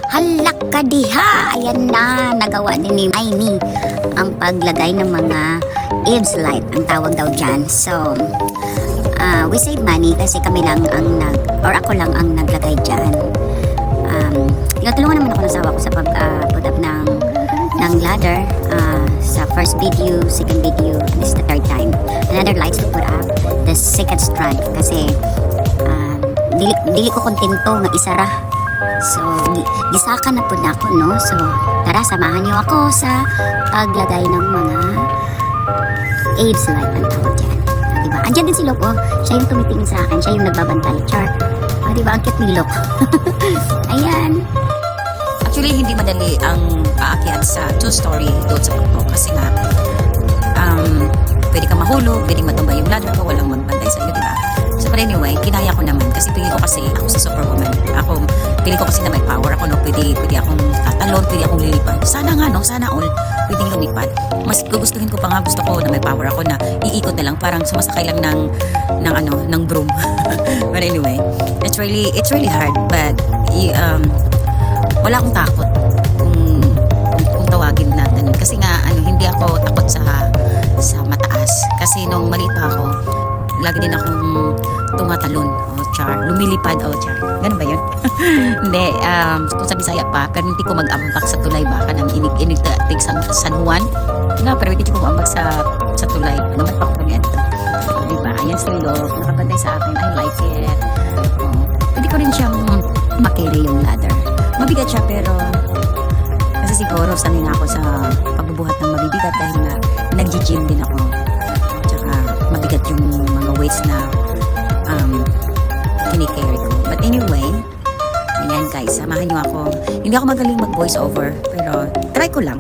Halak ka diha! Ayan na, nagawa din ni Aimee ang paglagay ng mga Eve's light, ang tawag daw dyan. So, we save money kasi kami lang ang ako lang ang naglagay dyan. Tulungan naman ako ng asawa ko sa pag-put up ng ladder. Sa first video, second video, this is the third time. Another lights to put up, the second strand. Kasi, dili ko kontento nga isara. So, gisaka na po na ako, no? So, tara, samahan niyo ako sa paglagay ng mga Eve's light, ang tawag dyan. Diba? Andyan din si Lok, oh. Siya yung tumitingin sa akin, siya yung nagbabantay. Char. Diba? Ang cute ni Lok. Ayan. Actually, hindi madali ang aakyat sa two-story doon sa Pagpo kasi nga pwede kang mahulog, pwede matumba yung ladder ko, walang magbantay sa iyo, diba? So, but anyway, kinaya ko naman kasi pili ko kasi ako sa superwoman. Pili ko kasi na may power ako, no? Pwede akong tatalon, pwede akong lilipad. Sana nga, no? Sana all pwede lumipad. Mas gugustuhin ko pa nga, gusto ko na may power ako na iikot na lang, parang sumasakay lang ng broom. But anyway, it's really hard, but wala akong takot kung tawagin natin. Kasi nga, hindi ako takot sa mataas. Kasi nung maliit pa ako, lagi din akong tumatalon. Lumilipad. Ganun ba yun? Hindi. Kung sa Bisaya pa, pero hindi ko mag-ambak sa tulay ba? Kanang inig-tig sa San Juan. Nga, pero hindi ko mag-ambak sa tulay. Naman pa ko kami ito. Diba? Ayan si Lord. Nakabantay sa akin. I like it. Pwede ko rin siyang makiri yung ladder. Mabigat siya, pero kasi siguro sanay na ako sa pagbubuhat ng mabibigat dahil na nag-gym din ako. Tsaka mabigat yung mga weights na kinicarry ko. But anyway, ayan guys, samahan niyo ako. Hindi ako magaling mag voice over, pero try ko lang.